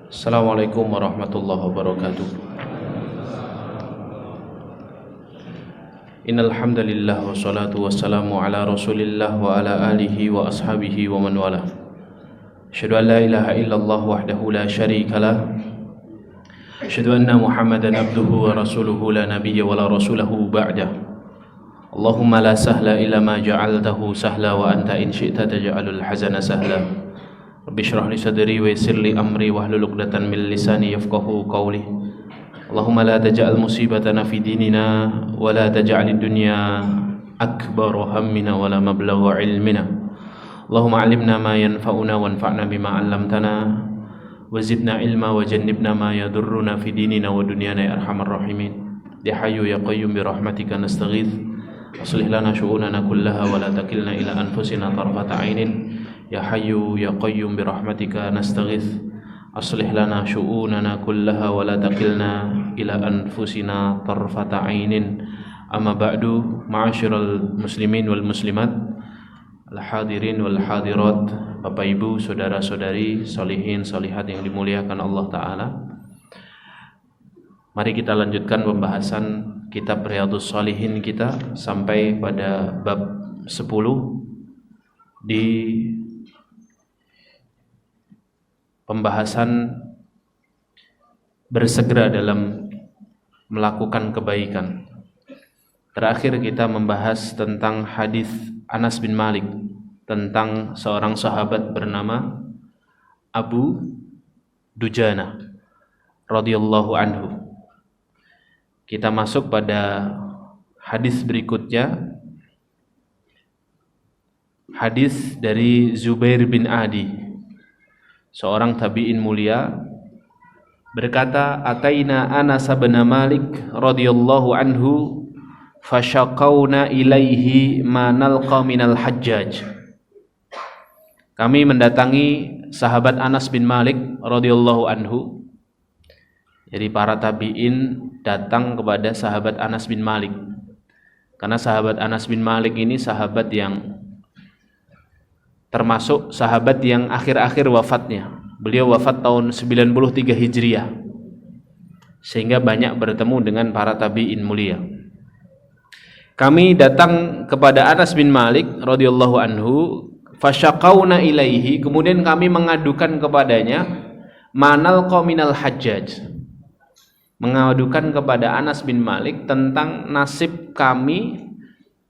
Assalamualaikum warahmatullahi wabarakatuh. Innal hamdalillah wassalatu wassalamu ala Rasulillah wa ala alihi wa ashabihi wa man wala. Asyhadu an la ilaha illallah wahdahu la syarika lah. Asyhadu anna Muhammadan abduhu wa rasuluhu la nabiyya wa la rasulahu ba'dah. Allahumma la sahla illa ma ja'altahu sahla wa anta in syi'ta taj'alul hazana sahla. Rabbi shrah li sadri wa yassir li amri wahlul 'uqdatam min lisani yafqahu qawli. Allahumma la taj'al musibatana fi dinina wa la taj'alid dunya akbar hammina wa la mablagha ilmina. Allahumma 'allimna ma yanfa'una wanfa'na bima 'allamtana wa zidna ilma wa jannibna ma yadurruna fi dinina wa dunyana ya arhamar rahimin. Ya hayyu ya qayyum bi rahmatika nastaghith. Aslih lana syu'unana kullaha wa la takilna ila anfusina tarfata 'ainin. Ya hayyu ya qayyum bi rahmatika nastaghith. Aslih lana syu'unana kullaha wa la takilna ila anfusina tarfata 'ainin. Amma ba'du, ma'asyiral muslimin wal muslimat, al hadirin wal hadirat, Bapak Ibu, saudara-saudari, sholihin sholihat yang dimuliakan Allah taala. Mari kita lanjutkan pembahasan kitab Riyadhus Shalihin kita sampai pada bab 10 di pembahasan bersegera dalam melakukan kebaikan. Terakhir kita membahas tentang hadis Anas bin Malik tentang seorang sahabat bernama Abu Dujana radhiyallahu anhu. Kita masuk pada hadis berikutnya, hadis dari Zubair bin Adi, seorang tabi'in mulia, berkata, ataina Anas bin Malik radhiyallahu anhu fashaqauna ilaihi ma nalqa minal hajjaj. Kami mendatangi sahabat Anas bin Malik radhiyallahu anhu. Jadi para tabi'in datang kepada sahabat Anas bin Malik, karena sahabat Anas bin Malik ini sahabat yang termasuk sahabat yang akhir-akhir wafatnya. Beliau wafat tahun 93 Hijriah, sehingga banyak bertemu dengan para tabi'in mulia. Kami datang kepada Anas bin Malik radhiyallahu anhu, fasyaqauna ilaihi, kemudian kami mengadukan kepadanya manal qaminal hajjaj, mengadukan kepada Anas bin Malik tentang nasib kami,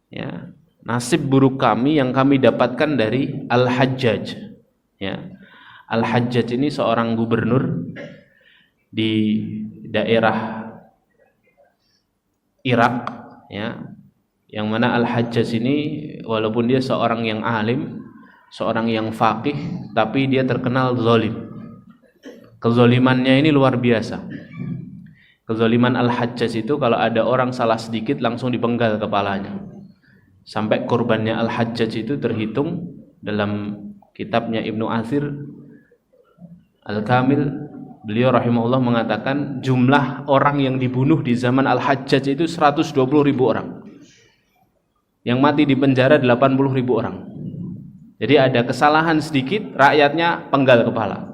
ya, nasib buruk kami yang kami dapatkan dari Al-Hajjaj, ya. Al-Hajjaj ini seorang gubernur di daerah Irak, ya, yang mana Al-Hajjaj ini walaupun dia seorang yang alim, seorang yang faqih, tapi dia terkenal zalim. Kezalimannya ini luar biasa. Kezaliman Al-Hajjaj itu kalau ada orang salah sedikit langsung dipenggal kepalanya. Sampai korbannya Al-Hajjaj itu terhitung dalam kitabnya Ibnu Athir Al-Kamil, beliau rahimahullah mengatakan jumlah orang yang dibunuh di zaman Al-Hajjaj itu 120.000 orang. Yang mati di penjara 80.000 orang. Jadi ada kesalahan sedikit, rakyatnya penggal kepala.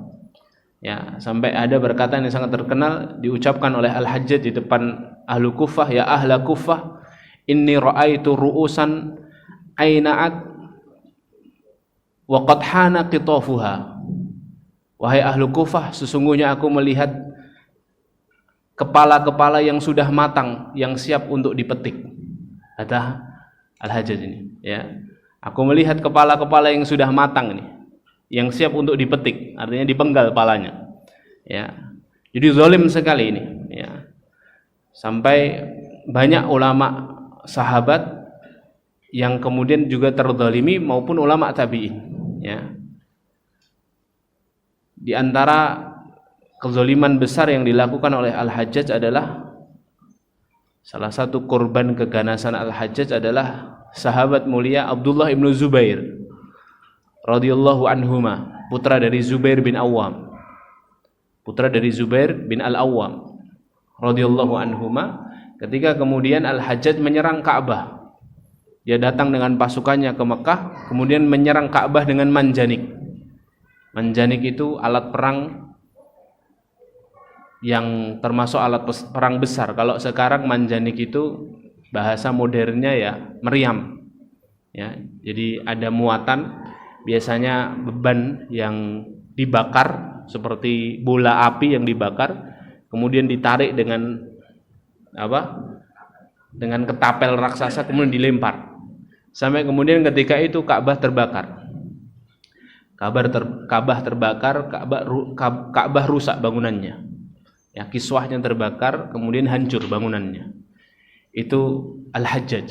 Ya, sampai ada perkataan yang sangat terkenal diucapkan oleh Al-Hajjaj di depan ahlu Kufah, ya ahla Kufah, inni ra'aitu ru'usan aina'at wa qad hana qitafuha. Wahai ahlu Kufah, sesungguhnya aku melihat kepala-kepala yang sudah matang, yang siap untuk dipetik. Kata Al-Hajjaj ini, ya. Aku melihat kepala-kepala yang sudah matang ini, yang siap untuk dipetik, artinya dipenggal kepalanya, ya. Jadi zalim sekali ini, ya. Sampai banyak ulama sahabat yang kemudian juga terzalimi maupun ulama tabi'in, ya. Di antara kezaliman besar yang dilakukan oleh Al-Hajjaj adalah, salah satu korban keganasan Al-Hajjaj adalah sahabat mulia Abdullah ibnu Zubair radhiyallahu anhuma, putra dari Zubair bin Awam, putra dari Zubair bin Al-Awwam radhiyallahu anhuma. Ketika kemudian Al-Hajjaj menyerang Ka'bah, dia datang dengan pasukannya ke Mekah, kemudian menyerang Ka'bah dengan manjanik. Manjanik itu alat perang yang termasuk alat perang besar. Kalau sekarang manjanik itu bahasa modernnya ya meriam. Ya, jadi ada muatan, biasanya beban yang dibakar seperti bola api yang dibakar, kemudian ditarik dengan dengan ketapel raksasa, kemudian dilempar. Sampai kemudian ketika itu Ka'bah terbakar. Ka'bah terbakar, Ka'bah rusak bangunannya. Ya, kiswahnya terbakar, kemudian hancur bangunannya. Itu Al-Hajjaj.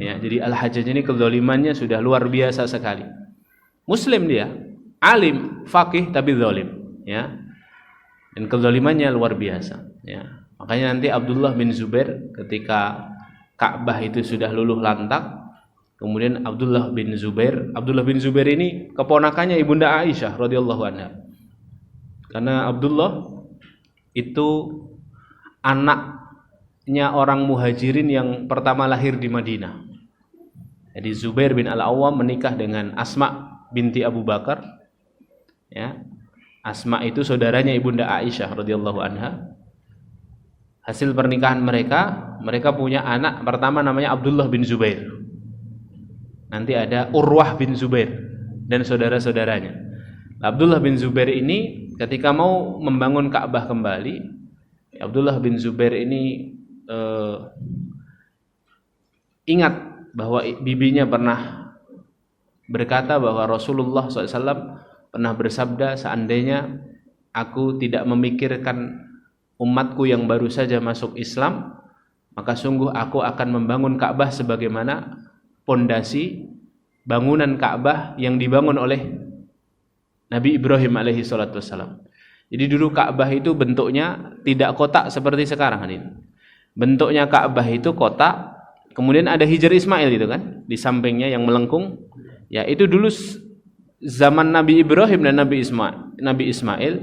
Ya, jadi Al-Hajjaj ini kezalimannya sudah luar biasa sekali. Muslim dia, alim, faqih tapi zalim, ya. Dan kezalimannya luar biasa, ya. Makanya nanti Abdullah bin Zubair ketika Ka'bah itu sudah luluh lantak, kemudian Abdullah bin Zubair ini keponakannya Ibunda Aisyah radhiyallahu anha. Karena Abdullah itu anaknya orang muhajirin yang pertama lahir di Madinah. Jadi Zubair bin Al-Awwam menikah dengan Asma binti Abu Bakar. Ya. Asma itu saudaranya Ibunda Aisyah radhiyallahu anha. Hasil pernikahan mereka punya anak pertama namanya Abdullah bin Zubair. Nanti ada Urwah bin Zubair dan saudara-saudaranya. Abdullah bin Zubair ini ketika mau membangun Ka'bah kembali, Abdullah bin Zubair ini ingat bahwa bibinya pernah berkata bahwa Rasulullah SAW pernah bersabda, seandainya aku tidak memikirkan umatku yang baru saja masuk Islam, maka sungguh aku akan membangun Ka'bah sebagaimana pondasi bangunan Ka'bah yang dibangun oleh Nabi Ibrahim alaihi salatu wassalam. Jadi dulu Ka'bah itu bentuknya tidak kotak seperti sekarang ini. Bentuknya Ka'bah itu kotak, kemudian ada Hijr Ismail itu kan di sampingnya yang melengkung. Ya, itu dulu zaman Nabi Ibrahim dan Nabi Ismail,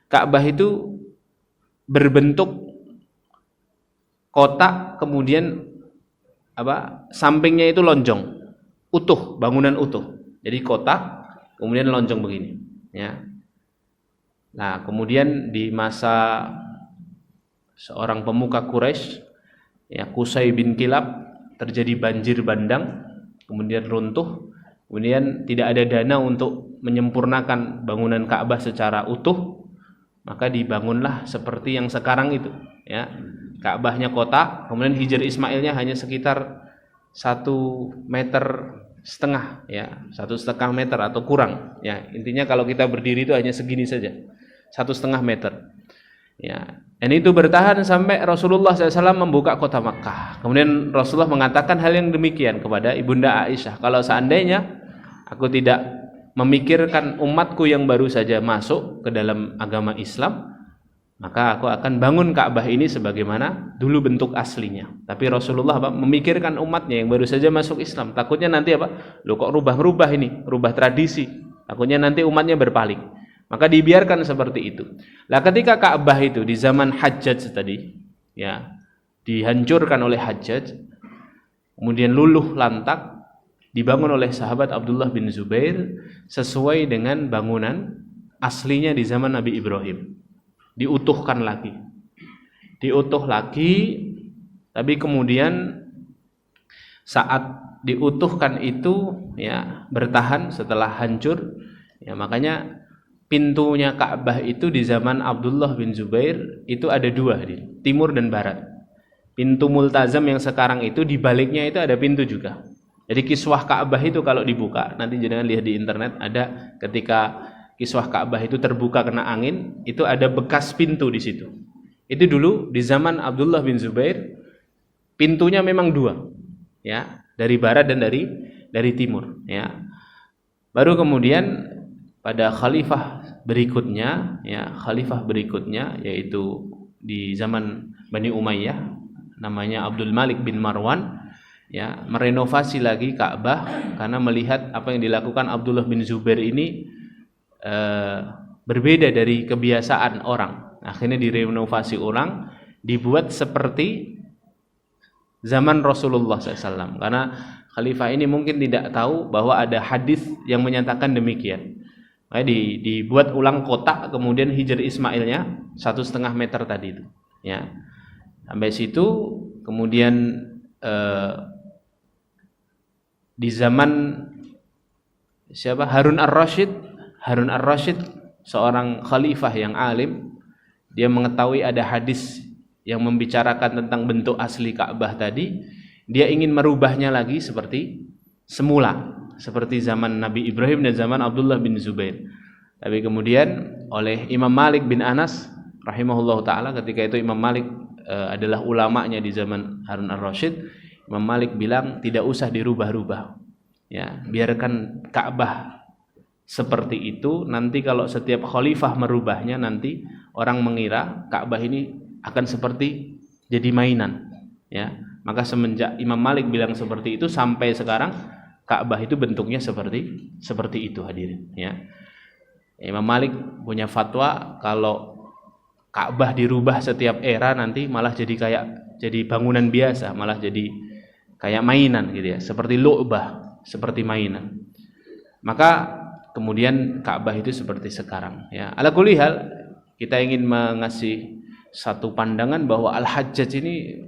Ka'bah itu berbentuk kotak, kemudian sampingnya itu lonjong, utuh, bangunan utuh. Jadi kotak, kemudian lonjong begini, ya. Nah, kemudian di masa seorang pemuka Quraisy, ya, Qusay bin Kilab, terjadi banjir bandang, kemudian runtuh, kemudian tidak ada dana untuk menyempurnakan bangunan Ka'bah secara utuh, maka dibangunlah seperti yang sekarang itu, ya. Ka'bahnya kotak, kemudian Hijr Ismailnya hanya sekitar 1,5 meter, ya, 1,5 meter atau kurang, ya. Intinya kalau kita berdiri itu hanya segini saja, 1,5 meter, ya. Dan itu bertahan sampai Rasulullah SAW membuka kota Makkah. Kemudian Rasulullah mengatakan hal yang demikian kepada Ibunda Aisyah, kalau seandainya aku tidak memikirkan umatku yang baru saja masuk ke dalam agama Islam, maka aku akan bangun Ka'bah ini sebagaimana dulu bentuk aslinya. Tapi Rasulullah memikirkan umatnya yang baru saja masuk Islam. Takutnya nanti kok rubah-rubah ini, rubah tradisi. Takutnya nanti umatnya berpaling. Maka dibiarkan seperti itu. Lah ketika Ka'bah itu di zaman Hajjaj tadi, ya, dihancurkan oleh Hajjaj, kemudian luluh lantak, dibangun oleh sahabat Abdullah bin Zubair sesuai dengan bangunan aslinya di zaman Nabi Ibrahim. Diutuh lagi, tapi kemudian saat diutuhkan itu, ya, bertahan setelah hancur, ya, makanya pintunya Ka'bah itu di zaman Abdullah bin Zubair itu ada dua, timur dan barat. Pintu multazam yang sekarang itu di baliknya itu ada pintu juga. Jadi kiswah Ka'bah itu kalau dibuka, nanti jangan lihat di internet, ada ketika kiswah Ka'bah itu terbuka kena angin, itu ada bekas pintu di situ. Itu dulu di zaman Abdullah bin Zubair, pintunya memang dua, ya, dari barat dan dari timur, ya. Baru kemudian pada khalifah berikutnya, yaitu di zaman Bani Umayyah, namanya Abdul Malik bin Marwan, ya, merenovasi lagi Ka'bah karena melihat apa yang dilakukan Abdullah bin Zubair ini berbeda dari kebiasaan orang. Akhirnya direnovasi ulang, dibuat seperti zaman Rasulullah SAW. Karena khalifah ini mungkin tidak tahu bahwa ada hadis yang menyatakan demikian. Dibuat ulang kotak, kemudian Hijr Ismailnya 1,5 meter tadi itu. Ya, sampai situ. Kemudian di zaman siapa? Harun Ar-Rasyid, seorang khalifah yang alim, dia mengetahui ada hadis yang membicarakan tentang bentuk asli Ka'bah tadi, dia ingin merubahnya lagi seperti semula, seperti zaman Nabi Ibrahim dan zaman Abdullah bin Zubair. Tapi kemudian oleh Imam Malik bin Anas rahimahullah ta'ala, ketika itu Imam Malik adalah ulamanya di zaman Harun Ar-Rasyid, Imam Malik bilang tidak usah dirubah-rubah. Ya, biarkan Ka'bah seperti itu, nanti kalau setiap khalifah merubahnya, nanti orang mengira Ka'bah ini akan seperti jadi mainan. Ya, maka semenjak Imam Malik bilang seperti itu, sampai sekarang Ka'bah itu bentuknya seperti itu, hadirin. Ya, Imam Malik punya fatwa kalau Ka'bah dirubah setiap era nanti malah jadi bangunan biasa, malah jadi kayak mainan gitu ya, seperti lu'bah, seperti mainan. Maka kemudian Ka'bah itu seperti sekarang. Ya, ala kulli hal, kita ingin mengasih satu pandangan bahwa Al-Hajjaj ini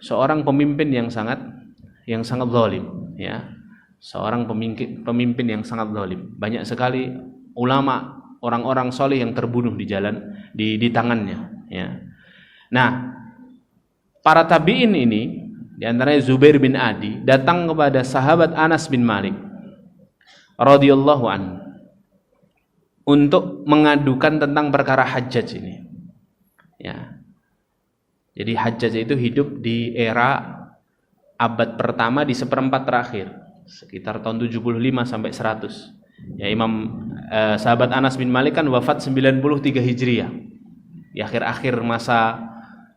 seorang pemimpin yang sangat zalim, ya. Seorang pemimpin yang sangat zalim. Banyak sekali ulama, orang-orang soleh yang terbunuh di tangannya, ya. Nah, para tabi'in ini, di antaranya Zubair bin Adi, datang kepada sahabat Anas bin Malik radhiyallahu anhu untuk mengadukan tentang perkara Hajjaj ini. Ya. Jadi Hajjaj itu hidup di era abad pertama di seperempat terakhir, sekitar tahun 75 sampai 100. Ya, sahabat Anas bin Malik kan wafat 93 Hijriah. Di akhir-akhir masa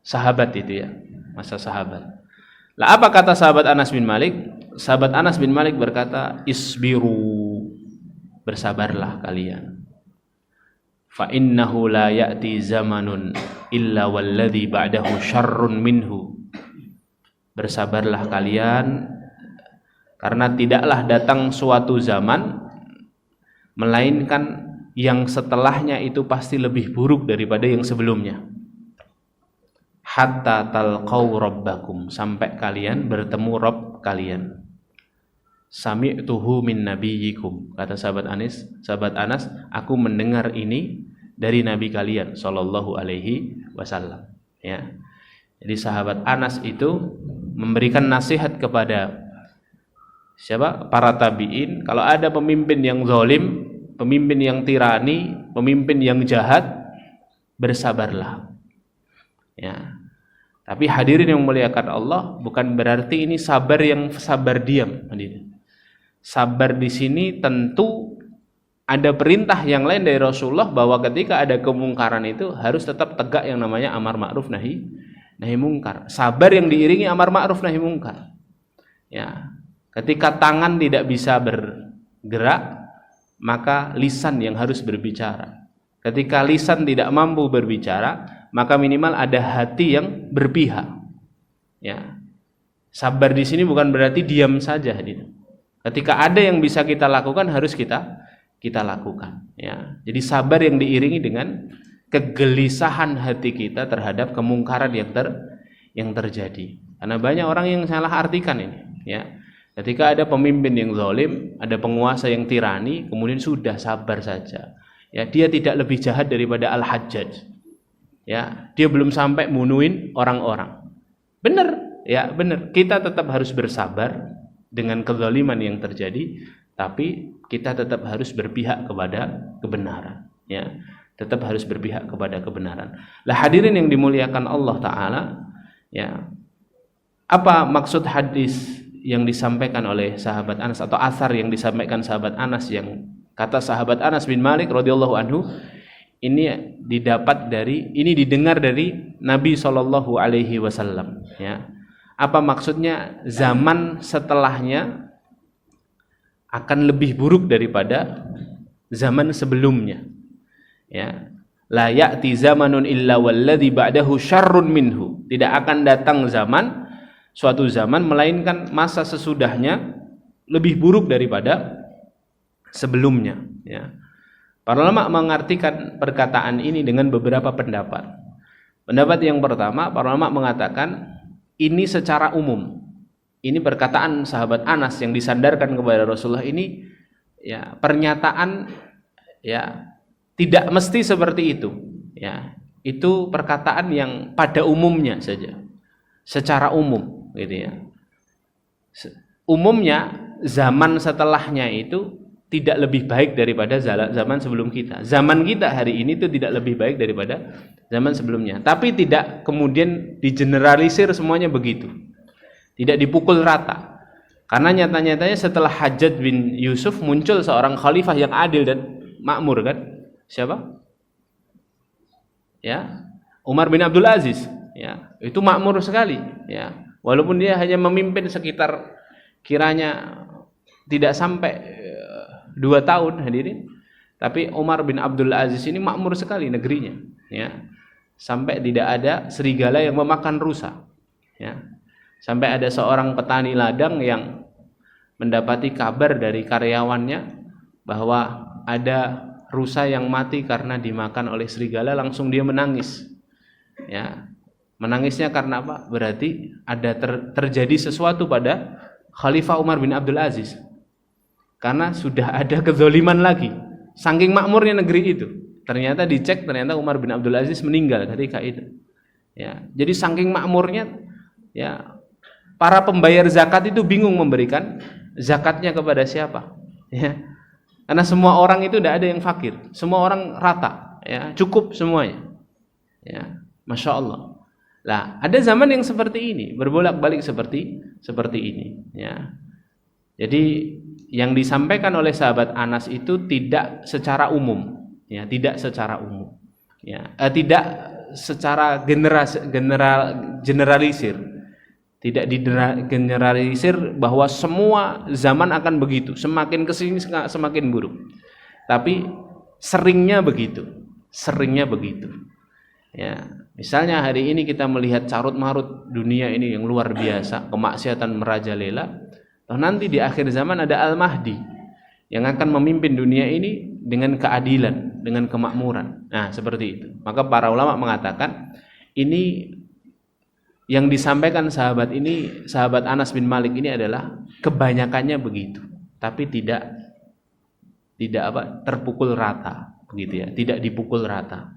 sahabat itu ya, masa sahabat. Lah apa kata sahabat Anas bin Malik? Sahabat Anas bin Malik berkata, "Isbiru, bersabarlah kalian. Fa innahu la ya'ti zamanun illa walladhi ba'dahu syarrun minhu." Bersabarlah kalian, karena tidaklah datang suatu zaman melainkan yang setelahnya itu pasti lebih buruk daripada yang sebelumnya. Hatta talqaw rabbakum, sampai kalian bertemu Rabb kalian. Sami'tuhu min nabiyyikum, kata sahabat Anas, aku mendengar ini dari nabi kalian sallallahu alaihi wasallam. Ya. Jadi sahabat Anas itu memberikan nasihat kepada siapa? Para tabi'in, kalau ada pemimpin yang zalim, pemimpin yang tirani, pemimpin yang jahat, bersabarlah. Ya. Tapi hadirin yang memuliakan Allah, bukan berarti ini sabar yang sabar diam, hadirin. Sabar di sini tentu ada perintah yang lain dari Rasulullah bahwa ketika ada kemungkaran itu harus tetap tegak yang namanya amar ma'ruf nahi mungkar. Sabar yang diiringi amar ma'ruf nahi mungkar. Ya. Ketika tangan tidak bisa bergerak, maka lisan yang harus berbicara. Ketika lisan tidak mampu berbicara, maka minimal ada hati yang berpihak. Ya. Sabar di sini bukan berarti diam saja, hadirin. Ketika ada yang bisa kita lakukan, harus kita lakukan. Ya. Jadi sabar yang diiringi dengan kegelisahan hati kita terhadap kemungkaran yang terjadi. Karena banyak orang yang salah artikan ini. Ya. Ketika ada pemimpin yang zalim, ada penguasa yang tirani, kemudian sudah sabar saja. Ya, dia tidak lebih jahat daripada Al-Hajjaj. Ya, dia belum sampai bunuhin orang-orang. Benar, ya benar. Kita tetap harus bersabar dengan kezaliman yang terjadi, tapi kita tetap harus berpihak kepada kebenaran. Ya, tetap harus berpihak kepada kebenaran. Lah hadirin yang dimuliakan Allah Ta'ala, ya, apa maksud hadis yang disampaikan oleh sahabat Anas atau asar yang disampaikan sahabat Anas, yang kata sahabat Anas bin Malik radhiyallahu anhu, ini didengar dari Nabi sallallahu alaihi wasallam, ya. Apa maksudnya? Zaman setelahnya akan lebih buruk daripada zaman sebelumnya. Ya. La ya'ti zamanun illa walladhi ba'dahu syarrun minhu. Tidak akan datang suatu zaman melainkan masa sesudahnya lebih buruk daripada sebelumnya, ya. Para ulama mengartikan perkataan ini dengan beberapa pendapat. Pendapat yang pertama, para ulama mengatakan ini secara umum. Ini perkataan sahabat Anas yang disandarkan kepada Rasulullah ini, ya, pernyataan, ya, tidak mesti seperti itu, ya. Itu perkataan yang pada umumnya saja, secara umum, gitu ya. Umumnya zaman setelahnya itu tidak lebih baik daripada zaman sebelum kita. Zaman kita hari ini itu tidak lebih baik daripada zaman sebelumnya. Tapi tidak kemudian digeneralisir semuanya begitu. Tidak dipukul rata. Karena nyata-nyatanya setelah Hajjaj bin Yusuf muncul seorang khalifah yang adil dan makmur, kan? Siapa? Ya, Umar bin Abdul Aziz. Ya, itu makmur sekali. Ya, walaupun dia hanya memimpin sekitar kiranya tidak sampai 2 tahun, hadirin, tapi Umar bin Abdul Aziz ini makmur sekali negerinya, ya, sampai tidak ada serigala yang memakan rusa, ya, sampai ada seorang petani ladang yang mendapati kabar dari karyawannya bahwa ada rusa yang mati karena dimakan oleh serigala, langsung dia menangis, ya, menangisnya karena apa? Berarti ada terjadi sesuatu pada Khalifah Umar bin Abdul Aziz. Karena sudah ada kezaliman lagi. Saking makmurnya negeri itu. Ternyata dicek, ternyata Umar bin Abdul Aziz meninggal ketika itu. Ya, jadi saking makmurnya, ya, para pembayar zakat itu bingung memberikan zakatnya kepada siapa. Ya. Karena semua orang itu tidak ada yang fakir. Semua orang rata, ya, cukup semuanya. Ya, Masya Allah. Lah, ada zaman yang seperti ini, berbolak-balik seperti ini, ya. Jadi yang disampaikan oleh sahabat Anas itu tidak secara umum, ya, tidak secara umum, ya, tidak secara generalisir, tidak digeneralisir bahwa semua zaman akan begitu, semakin kesini semakin buruk, tapi seringnya begitu, ya. Misalnya hari ini kita melihat carut marut dunia ini yang luar biasa, kemaksiatan merajalela. Nanti di akhir zaman ada Al-Mahdi yang akan memimpin dunia ini dengan keadilan, dengan kemakmuran. Nah, seperti itu. Maka para ulama mengatakan ini yang disampaikan sahabat Anas bin Malik ini adalah kebanyakannya begitu, tapi tidak terpukul rata, begitu ya, tidak dipukul rata.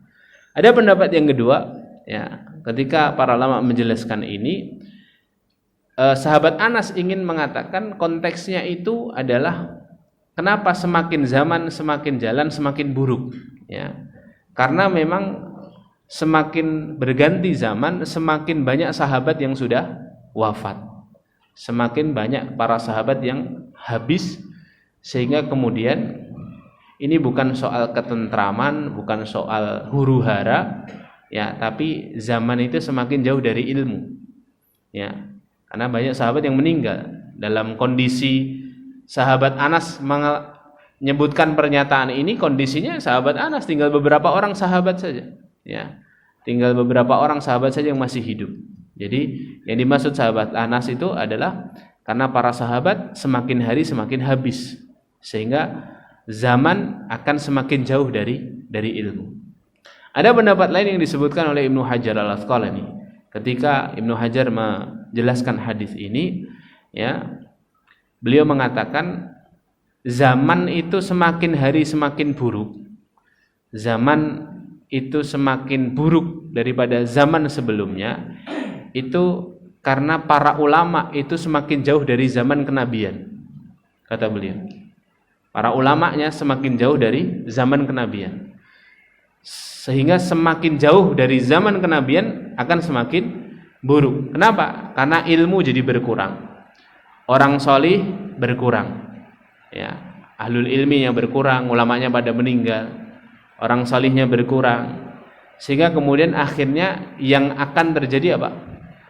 Ada pendapat yang kedua, ya, ketika para ulama menjelaskan ini, sahabat Anas ingin mengatakan konteksnya itu adalah kenapa semakin zaman semakin jalan semakin buruk, ya, karena memang semakin berganti zaman semakin banyak sahabat yang sudah wafat, semakin banyak para sahabat yang habis, sehingga kemudian ini bukan soal ketentraman, bukan soal huru-hara, ya, tapi zaman itu semakin jauh dari ilmu, ya. Karena banyak sahabat yang meninggal. Dalam kondisi sahabat Anas menyebutkan pernyataan ini, kondisinya sahabat Anas tinggal beberapa orang sahabat saja, ya. Tinggal beberapa orang sahabat saja yang masih hidup. Jadi yang dimaksud sahabat Anas itu adalah karena para sahabat semakin hari semakin habis, sehingga zaman akan semakin jauh dari ilmu. Ada pendapat lain yang disebutkan oleh Ibnu Hajar Al-Asqalani. Ketika Ibnu Hajar menjelaskan hadis ini, ya, beliau mengatakan zaman itu semakin hari semakin buruk. Zaman itu semakin buruk daripada zaman sebelumnya itu karena para ulama itu semakin jauh dari zaman kenabian, kata beliau. Para ulamanya semakin jauh dari zaman kenabian, sehingga semakin jauh dari zaman kenabian akan semakin buruk. Kenapa? Karena ilmu jadi berkurang, orang solih berkurang, ya, ahlul ilminya berkurang, ulamanya pada meninggal, orang solihnya berkurang, sehingga kemudian akhirnya yang akan terjadi apa?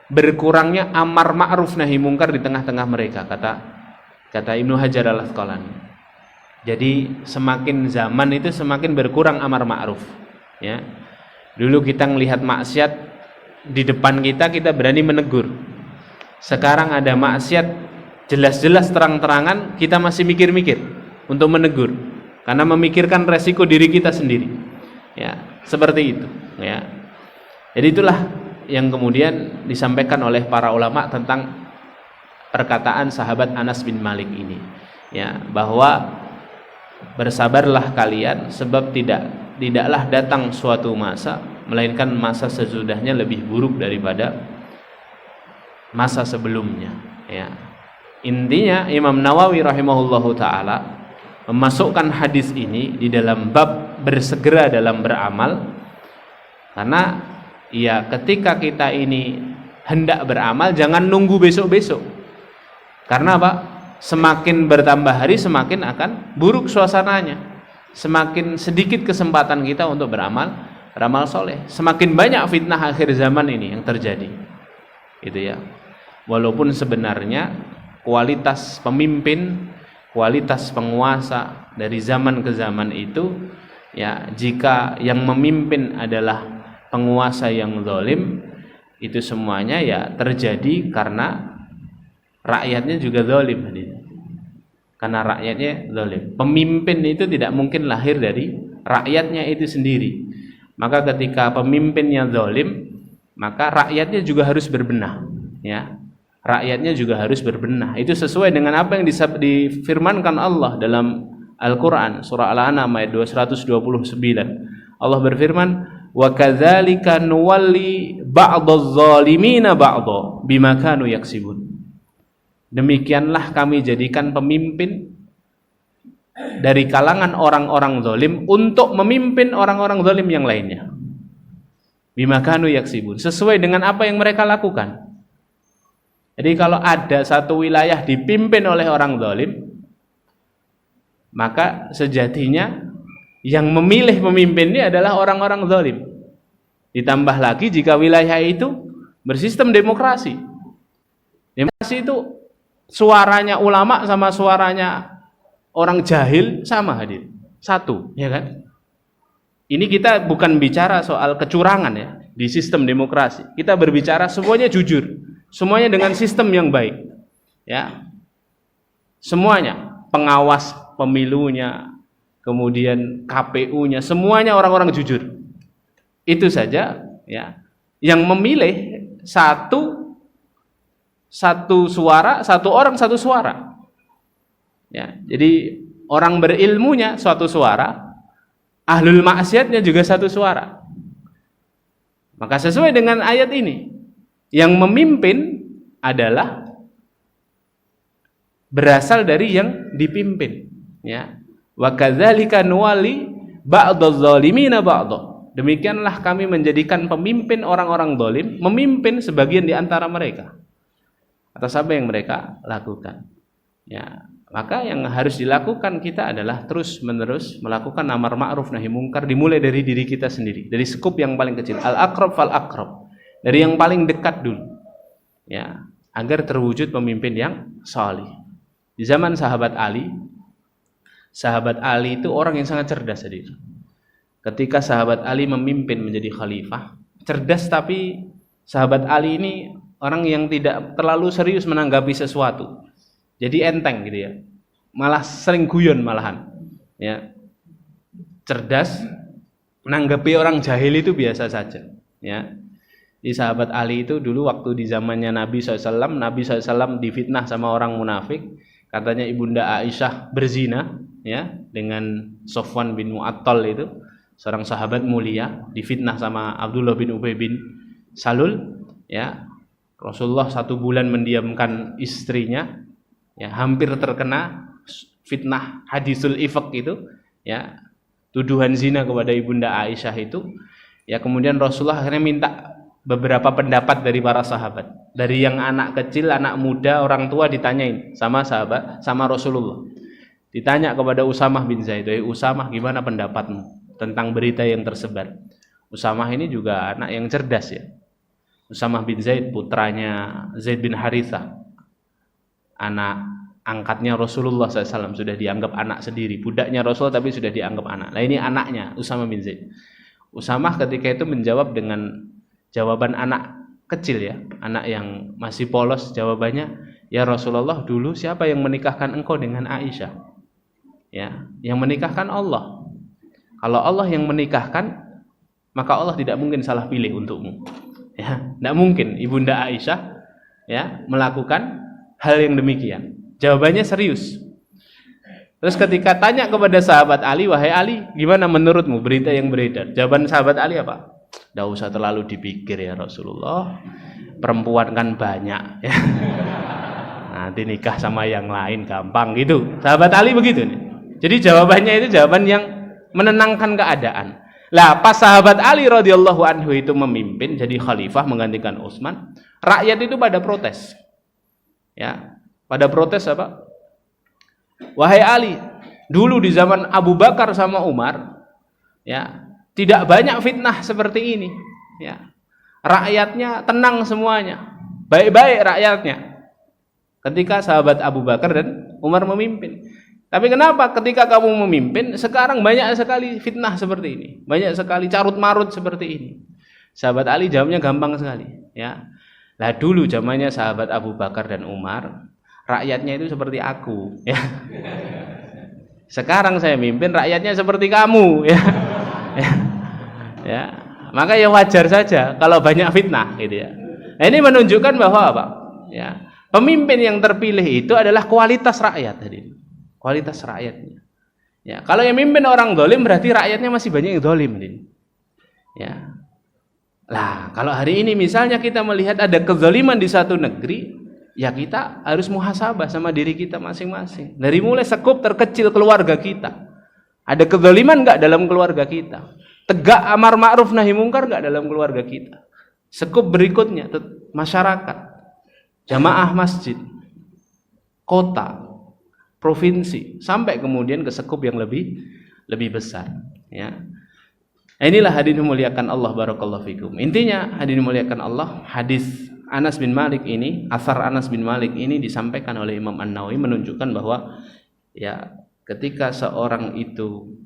Berkurangnya amar ma'ruf nahi mungkar di tengah-tengah mereka, kata Ibnu Hajar Al-Asqalani. Jadi semakin zaman itu semakin berkurang amar ma'ruf, ya. Dulu kita melihat maksiat di depan kita berani menegur. Sekarang ada maksiat jelas-jelas terang-terangan kita masih mikir-mikir, untuk menegur, karena memikirkan resiko diri kita sendiri. Ya, seperti itu. Ya, jadi itulah yang kemudian disampaikan oleh para ulama tentang perkataan sahabat Anas bin Malik ini. Ya, bahwa bersabarlah kalian, sebab tidaklah datang suatu masa melainkan masa sesudahnya lebih buruk daripada masa sebelumnya. Ya. Intinya Imam Nawawi rahimahullahu taala memasukkan hadis ini di dalam bab bersegera dalam beramal, karena ya ketika kita ini hendak beramal jangan nunggu besok-besok. Karena apa? Semakin bertambah hari semakin akan buruk suasananya. Semakin sedikit kesempatan kita untuk beramal soleh. Semakin banyak fitnah akhir zaman ini yang terjadi. Gitu ya. Walaupun sebenarnya kualitas pemimpin, kualitas penguasa dari zaman ke zaman itu, ya, jika yang memimpin adalah penguasa yang zalim, itu semuanya ya terjadi karena rakyatnya juga zalim. Karena rakyatnya zalim. Pemimpin itu tidak mungkin lahir dari rakyatnya itu sendiri. Maka ketika pemimpinnya zalim, maka rakyatnya juga harus berbenah, ya. Rakyatnya juga harus berbenah. Itu sesuai dengan apa yang difirmankan Allah dalam Al-Qur'an surah Al-An'am ayat 229. Allah berfirman, "Wa kadzalika nuwalli ba'dadz zalimina ba'dha bima kanu yaksibun." Demikianlah kami jadikan pemimpin dari kalangan orang-orang zalim untuk memimpin orang-orang zalim yang lainnya. Bima kanu yaksibun, sesuai dengan apa yang mereka lakukan. Jadi kalau ada satu wilayah dipimpin oleh orang zalim, maka sejatinya yang memilih pemimpin ini adalah orang-orang zalim. Ditambah lagi jika wilayah itu bersistem demokrasi. Demokrasi itu suaranya ulama sama suaranya orang jahil sama, hadir. Satu, ya kan? Ini kita bukan bicara soal kecurangan ya di sistem demokrasi. Kita berbicara semuanya jujur. Semuanya dengan sistem yang baik, ya. Semuanya, pengawas pemilunya, kemudian KPU-nya, semuanya orang-orang jujur. Itu saja, ya. Yang memilih satu suara, satu orang satu suara. Ya, jadi orang berilmunya suatu suara, ahlul maksiatnya juga satu suara. Maka sesuai dengan ayat ini, yang memimpin adalah berasal dari yang dipimpin, ya. Wa kadzalika nuwalli ba'dadz zalimina ba'dha. Demikianlah kami menjadikan pemimpin orang-orang zalim memimpin sebagian di antara mereka atas apa yang mereka lakukan. Ya, maka yang harus dilakukan kita adalah terus-menerus melakukan amar ma'ruf nahi mungkar, dimulai dari diri kita sendiri, dari skup yang paling kecil, al-aqrab fal aqrab. Dari yang paling dekat dulu, ya, agar terwujud pemimpin yang salih. Di zaman sahabat Ali itu orang yang sangat cerdas, hadir. Ketika sahabat Ali memimpin menjadi khalifah, cerdas, tapi sahabat Ali ini orang yang tidak terlalu serius menanggapi sesuatu, jadi enteng gitu ya, malah sering guyon malahan, ya. Cerdas, menanggapi orang jahil itu biasa saja, ya. Di sahabat Ali itu dulu waktu di zamannya Nabi SAW difitnah sama orang munafik, katanya ibunda Aisyah berzina, ya, dengan Sofwan bin Mu'attal itu, seorang sahabat mulia, difitnah sama Abdullah bin Ubay bin Salul, ya. Rasulullah 1 bulan mendiamkan istrinya, ya, hampir terkena fitnah hadisul ifk itu, ya, tuduhan zina kepada ibunda Aisyah itu, ya. Kemudian Rasulullah akhirnya minta beberapa pendapat dari para sahabat, dari yang anak kecil, anak muda, orang tua, ditanyain sama sahabat, sama Rasulullah. Ditanya kepada Usamah bin Zaid, Usamah, gimana pendapatmu tentang berita yang tersebar? Usamah ini juga anak yang cerdas, ya. Usamah bin Zaid, putranya Zaid bin Harithah, anak angkatnya Rasulullah SAW, sudah dianggap anak sendiri, budaknya Rasul tapi sudah dianggap anak. Nah, ini anaknya Usamah bin Zaid. Usamah ketika itu menjawab dengan jawaban anak kecil, ya, anak yang masih polos. Jawabannya, ya Rasulullah, dulu siapa yang menikahkan engkau dengan Aisyah? Ya, yang menikahkan Allah. Kalau Allah yang menikahkan, maka Allah tidak mungkin salah pilih untukmu. Ya, tidak mungkin Ibunda Aisyah ya melakukan hal yang demikian. Jawabannya serius. Terus ketika tanya kepada sahabat Ali, wahai Ali, gimana menurutmu berita yang beredar? Jawaban sahabat Ali apa? Tidak usah terlalu dipikir ya Rasulullah. Perempuan kan banyak ya. Nanti nikah sama yang lain gampang gitu. Sahabat Ali begitu nih. Jadi jawabannya itu jawaban yang menenangkan keadaan. Lah pas sahabat Ali radhiyallahu anhu itu memimpin jadi khalifah menggantikan Utsman, rakyat itu pada protes. Ya, pada protes apa? Wahai Ali, dulu di zaman Abu Bakar sama Umar, ya, tidak banyak fitnah seperti ini, ya. Rakyatnya tenang semuanya, baik-baik rakyatnya. Ketika sahabat Abu Bakar dan Umar memimpin. Tapi kenapa ketika kamu memimpin sekarang banyak sekali fitnah seperti ini, banyak sekali carut-marut seperti ini? Sahabat Ali jawabnya gampang sekali, ya. Lah dulu zamannya sahabat Abu Bakar dan Umar, rakyatnya itu seperti aku, ya. Sekarang saya mimpin rakyatnya seperti kamu, ya. Ya. Maka ya wajar saja kalau banyak fitnah, gitu ya. Nah, ini menunjukkan bahwa apa? Ya, pemimpin yang terpilih itu adalah kualitas rakyat tadi. Kualitas rakyatnya. Ya, kalau yang mimpin orang zalim berarti rakyatnya masih banyak yang zalim, ya. Lah, kalau hari ini misalnya kita melihat ada kezaliman di satu negeri, ya kita harus muhasabah sama diri kita masing-masing. Dari mulai sekup terkecil keluarga kita. Ada kezaliman enggak dalam keluarga kita? Tegak amar ma'ruf nahi mungkar enggak dalam keluarga kita? Sekup berikutnya masyarakat, jamaah masjid, kota, provinsi, sampai kemudian ke sekup yang lebih besar, ya. Inilah hadirin muliakan Allah, barakallahu fikum. Intinya hadirin muliakan Allah, hadis Anas bin Malik ini, asar Anas bin Malik ini disampaikan oleh Imam An-Nawawi menunjukkan bahwa ya ketika seorang itu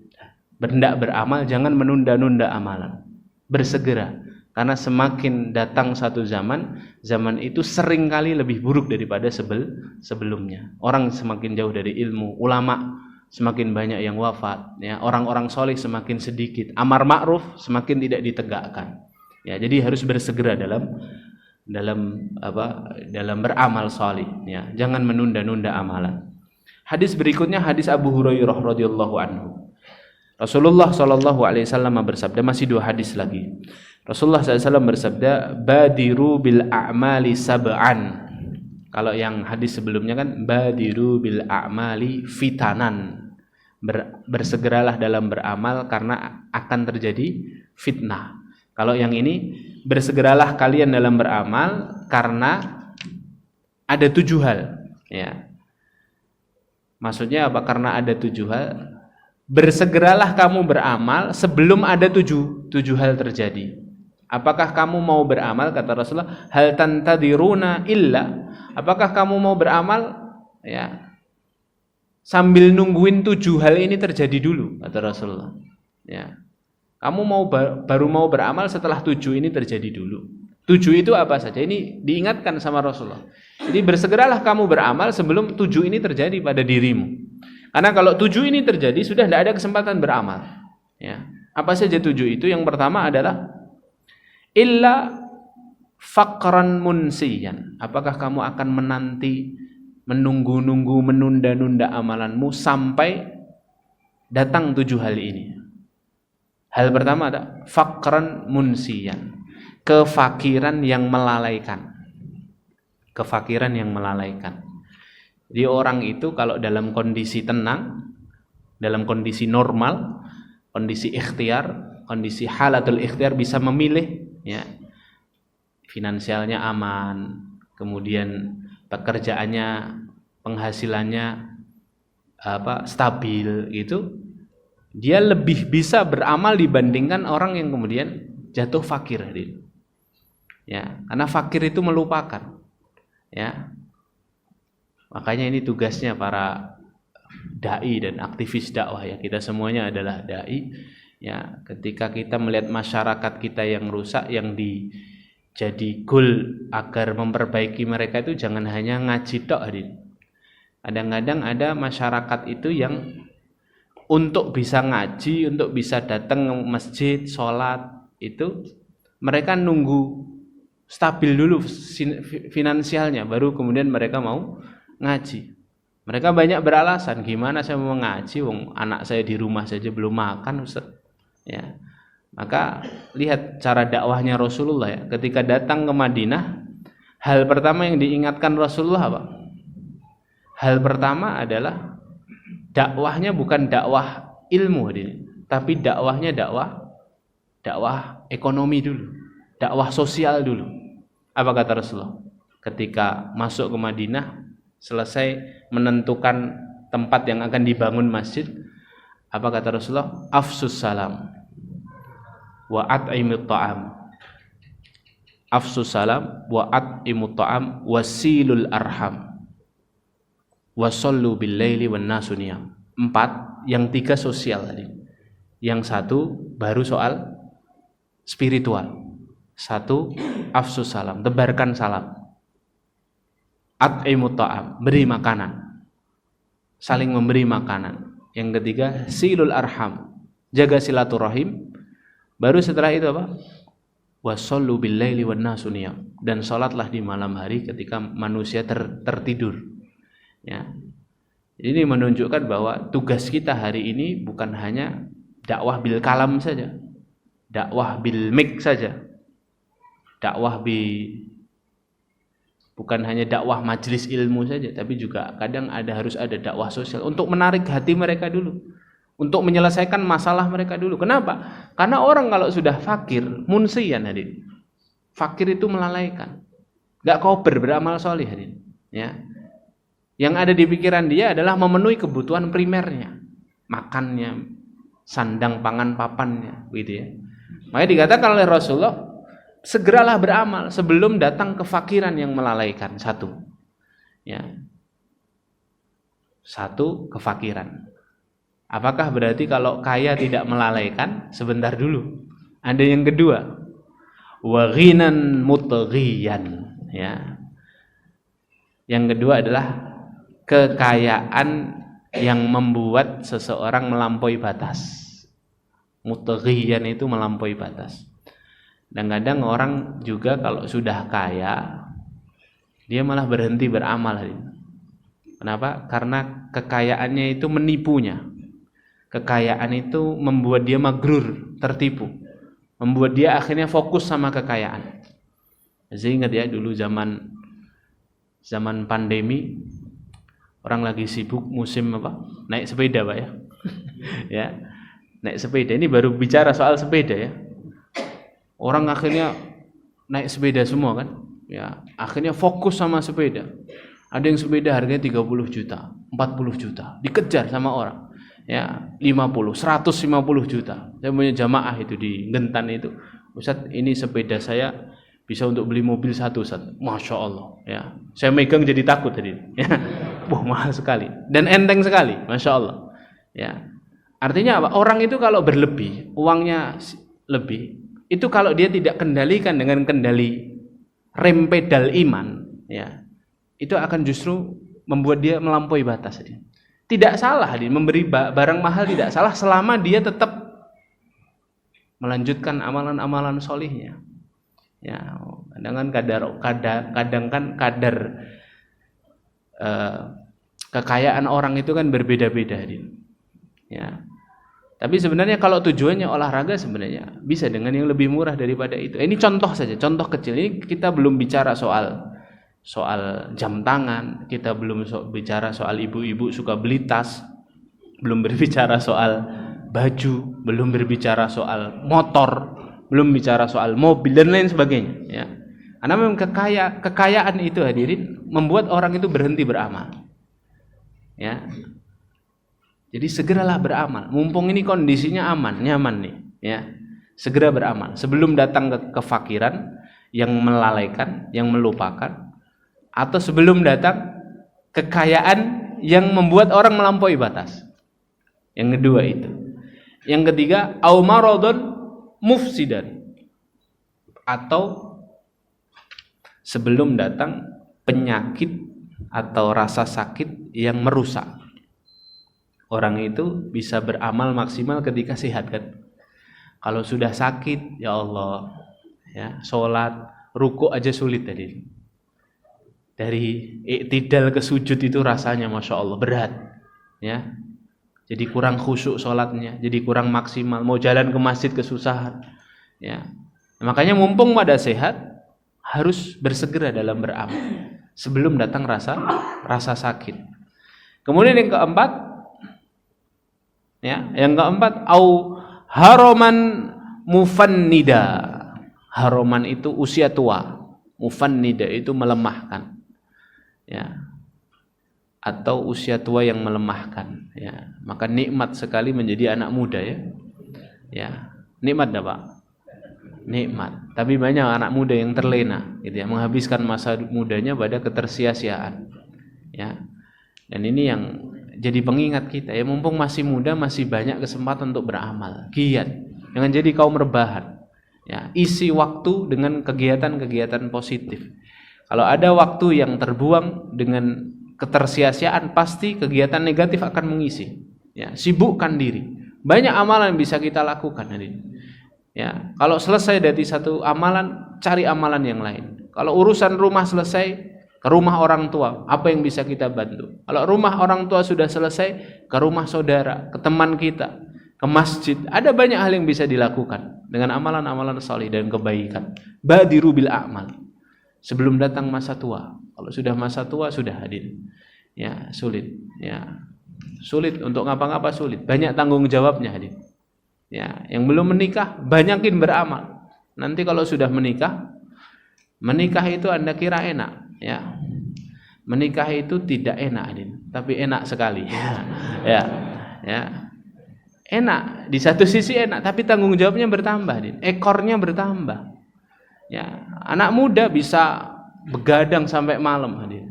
hendak beramal jangan menunda-nunda amalan. Bersegera, karena semakin datang satu zaman itu seringkali lebih buruk daripada sebelumnya. Orang semakin jauh dari ilmu, ulama semakin banyak yang wafat, ya, orang-orang soleh semakin sedikit, amar ma'ruf semakin tidak ditegakkan. Ya, jadi harus bersegera dalam beramal soleh, ya. Jangan menunda-nunda amalan. Hadis berikutnya hadis Abu Hurairah radhiyallahu anhu. Rasulullah sallallahu alaihi wasallam bersabda, masih 2 hadis lagi. Rasulullah SAW bersabda, badiru bil a'mali sab'an. Kalau yang hadis sebelumnya kan badiru bil a'mali fitanan. Bersegeralah dalam beramal karena akan terjadi fitnah. Kalau yang ini bersegeralah kalian dalam beramal karena ada 7 hal, ya. Maksudnya apa? Karena ada 7 hal. Bersegeralah kamu beramal sebelum ada 7 hal terjadi. Apakah kamu mau beramal, kata Rasulullah, hal tantadiruna illa, apakah kamu mau beramal, ya, sambil nungguin 7 hal ini terjadi dulu, kata Rasulullah, ya. Kamu baru mau beramal setelah 7 ini terjadi dulu. 7 itu apa saja? Ini diingatkan sama Rasulullah. Jadi bersegeralah kamu beramal sebelum 7 ini terjadi pada dirimu. Karena kalau 7 ini terjadi sudah tidak ada kesempatan beramal, ya. Apa saja 7 itu? Yang pertama adalah illa faqran munsiyan. Apakah kamu akan menanti, menunggu-nunggu, menunda-nunda amalanmu sampai datang 7 hal ini? Hal pertama ada faqran munsiyan, kefakiran yang melalaikan. Kefakiran yang melalaikan. Jadi orang itu kalau dalam kondisi tenang, dalam kondisi normal, kondisi ikhtiar, kondisi halatul ikhtiar, bisa memilih, ya, finansialnya aman, kemudian pekerjaannya, penghasilannya stabil, gitu, dia lebih bisa beramal dibandingkan orang yang kemudian jatuh fakir, ya. Karena fakir itu melupakan, ya. Makanya ini tugasnya para dai dan aktivis dakwah, ya. Kita semuanya adalah dai, ya. Ketika kita melihat masyarakat kita yang rusak, yang jadi goal agar memperbaiki mereka itu jangan hanya ngaji tok, Kadang-kadang ada masyarakat itu yang untuk bisa ngaji, untuk bisa datang ke masjid, sholat, itu mereka nunggu stabil dulu finansialnya, baru kemudian mereka mau ngaji. Mereka banyak beralasan, gimana saya mau ngaji, wong anak saya di rumah saja belum makan, Ustaz. Ya. Maka lihat cara dakwahnya Rasulullah ya. Ketika datang ke Madinah, hal pertama yang diingatkan Rasulullah apa? Hal pertama adalah dakwahnya bukan dakwah ilmu ini, tapi dakwahnya dakwah ekonomi dulu, dakwah sosial dulu. Apa kata Rasulullah? Ketika masuk ke Madinah, selesai menentukan tempat yang akan dibangun masjid, apa kata Rasulullah? Afsus salam wa at'imut ta'am. Afsus salam wa at'imut ta'am wasilul arham wasallu bil laili wan nasu niyam. 4, yang 3 sosial tadi. Yang 1 baru soal spiritual. 1 afsus salam, tebarkan salam. At'imut ta'am, beri makanan. Saling memberi makanan. Yang 3 silul arham, jaga silaturahim. Baru setelah itu apa? Wasallu bil laili wan nasu niyam, dan salatlah di malam hari ketika manusia tertidur. Ya. Ini menunjukkan bahwa tugas kita hari ini bukan hanya dakwah bil kalam saja, dakwah bil mik saja, bukan hanya dakwah majelis ilmu saja, tapi juga kadang harus ada dakwah sosial untuk menarik hati mereka dulu, untuk menyelesaikan masalah mereka dulu. Kenapa? Karena orang kalau sudah fakir, munsiyan hadir. Fakir itu melalaikan, gak kober beramal solih hadir. Ya. Yang ada di pikiran dia adalah memenuhi kebutuhan primernya, makannya, sandang pangan papannya, gitu ya. Makanya dikatakan oleh Rasulullah, segeralah beramal sebelum datang kefakiran yang melalaikan. 1, ya, 1 kefakiran. Apakah berarti kalau kaya tidak melalaikan? Sebentar dulu. Ada yang kedua, wa ghinan mutghiyan, ya. Yang kedua adalah kekayaan yang membuat seseorang melampaui batas. Mutghiyan itu melampaui batas. Dan kadang orang juga kalau sudah kaya, dia malah berhenti beramal. Kenapa? Karena kekayaannya itu menipunya. Kekayaan itu membuat dia magrur, tertipu. Membuat dia akhirnya fokus sama kekayaan. Saya ingat ya, dulu zaman pandemi, orang lagi sibuk musim apa? Naik sepeda, Pak ya. Ya. Naik sepeda. Ini baru bicara soal sepeda ya. Orang akhirnya naik sepeda semua kan? Ya, akhirnya fokus sama sepeda. Ada yang sepeda harganya 30 juta, 40 juta, dikejar sama orang. Ya, 50, 150 juta. Saya punya jamaah itu di Gentan itu. Ustaz, ini sepeda saya bisa untuk beli mobil 1, Ustaz. Masya Allah. Ya, saya megang jadi takut tadi. Ya. Wah, mahal sekali dan enteng sekali, Masya Allah. Ya, artinya apa? Orang itu kalau berlebih, uangnya lebih, itu kalau dia tidak kendalikan dengan kendali rem pedal iman, ya, itu akan justru membuat dia melampaui batas. Tidak salah memberi barang mahal, tidak salah selama dia tetap melanjutkan amalan-amalan solihnya. Ya, kadang kan kadar kekayaan orang itu kan berbeda-beda. Ya. Tapi sebenarnya kalau tujuannya olahraga, sebenarnya bisa dengan yang lebih murah daripada itu. Ini contoh saja, contoh kecil. Ini kita belum bicara soal jam tangan, kita belum bicara soal ibu-ibu suka beli tas, belum berbicara soal baju, belum berbicara soal motor, belum bicara soal mobil dan lain sebagainya. Ya. Karena memang kekayaan itu hadirin membuat orang itu berhenti beramal. Ya. Jadi segeralah beramal. Mumpung ini kondisinya aman, nyaman nih, ya. Segera beramal sebelum datang ke kefakiran yang melalaikan, yang melupakan, atau sebelum datang kekayaan yang membuat orang melampaui batas. Yang kedua itu. Yang ketiga, au maradun mufsidan, atau sebelum datang penyakit atau rasa sakit yang merusak. Orang itu bisa beramal maksimal ketika sehat kan. Kalau sudah sakit, ya Allah, ya, sholat, ruku aja sulit tadi. Dari i'tidal ke sujud itu rasanya Masya Allah berat, ya. Jadi kurang khusyuk sholatnya, jadi kurang maksimal. Mau jalan ke masjid kesusahan, ya. Makanya mumpung pada sehat, harus bersegera dalam beramal sebelum datang rasa sakit. Kemudian yang keempat, ya, au haroman mufannida. Haroman itu usia tua, mufannida itu melemahkan, ya, atau usia tua yang melemahkan, ya. Maka nikmat sekali menjadi anak muda, ya, ya, nikmat dah Pak, nikmat. Tapi banyak anak muda yang terlena, gitu ya, menghabiskan masa mudanya pada ketersia-siaan, ya. Dan ini yang jadi pengingat kita, ya, mumpung masih muda, masih banyak kesempatan untuk beramal, giat, jangan jadi kaum rebahan, ya. Isi waktu dengan kegiatan-kegiatan positif. Kalau ada waktu yang terbuang dengan ketersia-siaan, pasti kegiatan negatif akan mengisi, ya. Sibukkan diri, banyak amalan yang bisa kita lakukan, ya. Kalau selesai dari satu amalan, cari amalan yang lain. Kalau urusan rumah selesai, ke rumah orang tua, apa yang bisa kita bantu? Kalau rumah orang tua sudah selesai, ke rumah saudara, ke teman kita, ke masjid. Ada banyak hal yang bisa dilakukan dengan amalan-amalan salih dan kebaikan. Badiru bil a'mal, sebelum datang masa tua. Kalau sudah masa tua, sudah hadir, ya, sulit, ya, sulit untuk ngapa-ngapa, sulit, banyak tanggung jawabnya, hadir, ya. Yang belum menikah, banyakin beramal. Nanti kalau sudah menikah itu Anda kira enak, ya. Menikah itu tidak enak, hadir, tapi enak sekali, ya, ya. Enak, di satu sisi enak, tapi tanggung jawabnya bertambah, hadir. Ekornya bertambah, ya. Anak muda bisa begadang sampai malam, hadir,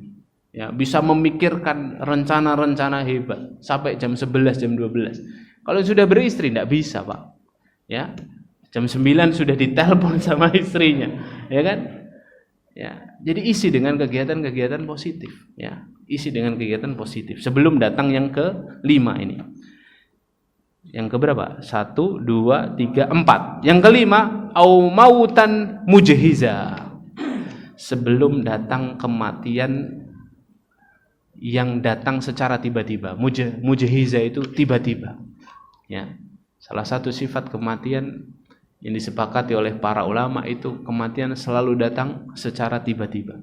ya, bisa memikirkan rencana-rencana hebat sampai jam 11, jam 12. Kalau sudah beristri tidak bisa, Pak, ya. Jam 9 sudah ditelepon sama istrinya, ya kan, ya. Jadi isi dengan kegiatan-kegiatan positif, ya, isi dengan kegiatan positif sebelum datang yang kelima ini. Yang keberapa? 1, 2, 3, 4. Yang kelima, au mautan mujhiza, sebelum datang kematian yang datang secara tiba-tiba. Mujhiza itu tiba-tiba, ya. Salah satu sifat kematian yang disepakati oleh para ulama itu kematian selalu datang secara tiba-tiba.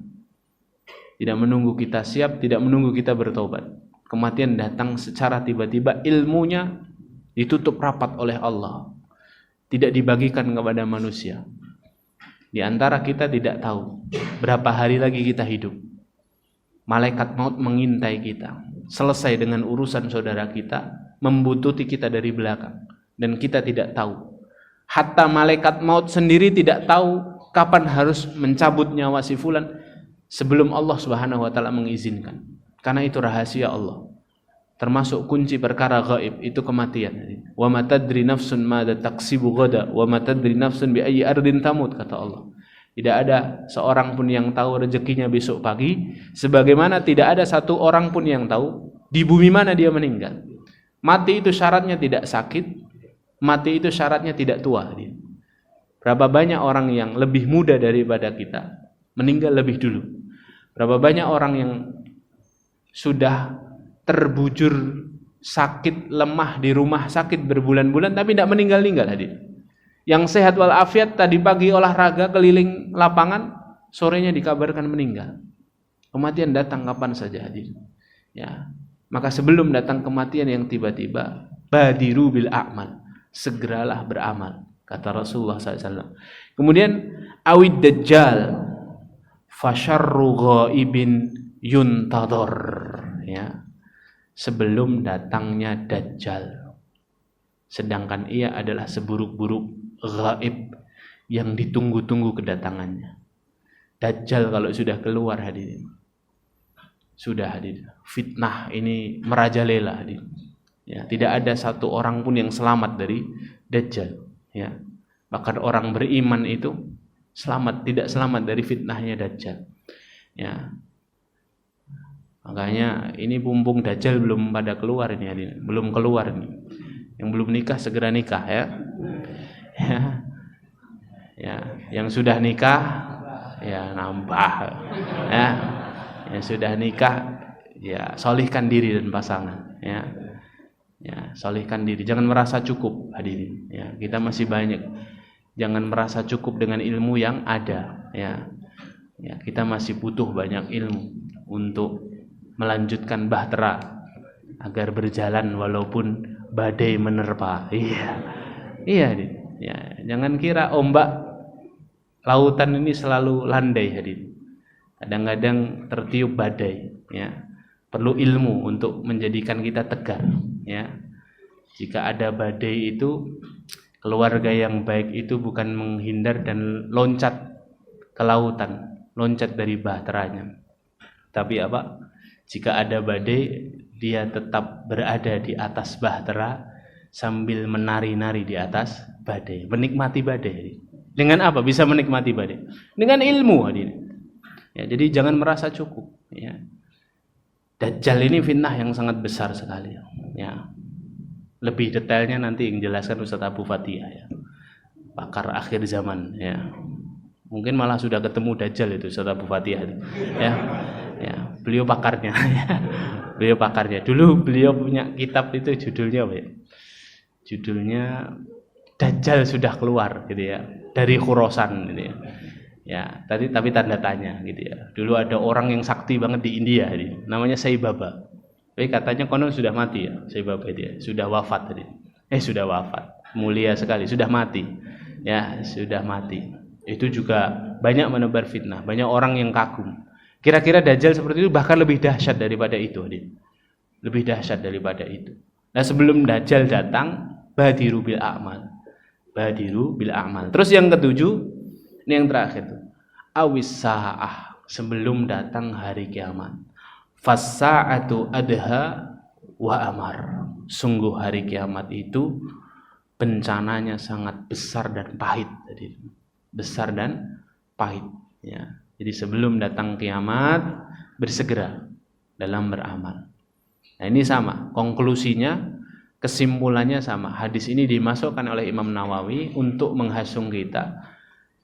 Tidak menunggu kita siap, tidak menunggu kita bertobat. Kematian datang secara tiba-tiba, ilmunya ditutup rapat oleh Allah, tidak dibagikan kepada manusia. Di antara kita tidak tahu berapa hari lagi kita hidup. Malaikat maut mengintai kita. Selesai dengan urusan saudara kita, membuntuti kita dari belakang, dan kita tidak tahu. Hatta malaikat maut sendiri tidak tahu kapan harus mencabut nyawa si fulan sebelum Allah Subhanahu wa taala mengizinkan. Karena itu rahasia Allah. Termasuk kunci perkara gaib itu kematian. Wa ma tadri nafsun madza taksibu ghada wa ma tadri nafsun bi ayyi ardin tamut, kata Allah. Tidak ada seorang pun yang tahu rezekinya besok pagi, sebagaimana tidak ada satu orang pun yang tahu di bumi mana dia meninggal. Mati itu syaratnya tidak sakit, mati itu syaratnya tidak tua. Berapa banyak orang yang lebih muda daripada kita meninggal lebih dulu. Berapa banyak orang yang sudah terbujur sakit, lemah di rumah sakit berbulan-bulan tapi tidak meninggal-ninggal, hadir. Yang sehat walafiat tadi pagi olahraga keliling lapangan, sorenya dikabarkan meninggal. Kematian datang kapan saja, hadir, ya. Maka sebelum datang kematian yang tiba-tiba, badiru bil a'mal, segeralah beramal, kata Rasulullah SAW. Kemudian awid dajjal fasyarru ghaibin yuntadhar, ya, sebelum datangnya dajjal, sedangkan ia adalah seburuk-buruk gaib yang ditunggu-tunggu kedatangannya. Dajjal kalau sudah keluar, hadirin, sudah, hadirin, fitnah ini merajalela, hadirin. Ya, tidak ada satu orang pun yang selamat dari dajjal, ya. Bahkan orang beriman itu tidak selamat dari fitnahnya dajjal, ya. Makanya ini bumbung Dajjal belum pada keluar ini hadirin. Belum keluar nih. Yang belum nikah segera nikah ya. Ya, yang sudah nikah ya nambah. Ya. Yang sudah nikah ya solihkan diri dan pasangan ya. Ya, solihkan diri. Jangan merasa cukup hadirin ya. Kita masih banyak. Jangan merasa cukup dengan ilmu yang ada ya. Ya, kita masih butuh banyak ilmu untuk melanjutkan bahtera agar berjalan walaupun badai menerpa. Iya. Iya, ya, jangan kira ombak lautan ini selalu landai hadirin. Kadang-kadang tertiup badai ya. Perlu ilmu untuk menjadikan kita tegar ya. Jika ada badai itu, keluarga yang baik itu bukan menghindar dan loncat ke lautan, loncat dari bahteranya. Tapi apa? Jika ada badai, dia tetap berada di atas bahtera sambil menari-nari di atas badai, menikmati badai. Dengan apa bisa menikmati badai? Dengan ilmu hadirin. Ya, jadi jangan merasa cukup ya. Dajjal ini fitnah yang sangat besar sekali ya. Lebih detailnya nanti yang jelaskan Ustaz Abu Fatihah ya. Pakar akhir zaman ya. Mungkin malah sudah ketemu Dajjal itu Ustaz Abu Fatihah ya. Ya, beliau pakarnya ya. Beliau pakarnya. Dulu beliau punya kitab itu judulnya apa ya? Judulnya Dajjal sudah keluar gitu ya. Dari Khurasan gitu ya. Ya, tapi tanda tanya gitu ya. Dulu ada orang yang sakti banget di India gitu. Namanya Sai Baba. Tapi katanya konon sudah mati ya, Sai Baba dia. Sudah wafat tadi. Sudah wafat. Mulia sekali, sudah mati. Ya, sudah mati. Itu juga banyak menebar fitnah, banyak orang yang kagum. Kira-kira Dajjal seperti itu bahkan lebih dahsyat daripada itu, Adin. Lebih dahsyat daripada itu. Nah, sebelum Dajjal datang, badiru bil a'mal. Badiru bil a'mal. Terus yang ketujuh, ini yang terakhir tuh. Awis sa'ah, sebelum datang hari kiamat. Fas-sa'atu adha wa amar. Sungguh hari kiamat itu bencananya sangat besar dan pahit. Jadi besar dan pahit ya. Jadi sebelum datang kiamat bersegera dalam beramal. Nah, ini sama, konklusinya, kesimpulannya sama. Hadis ini dimasukkan oleh Imam Nawawi untuk menghasung kita.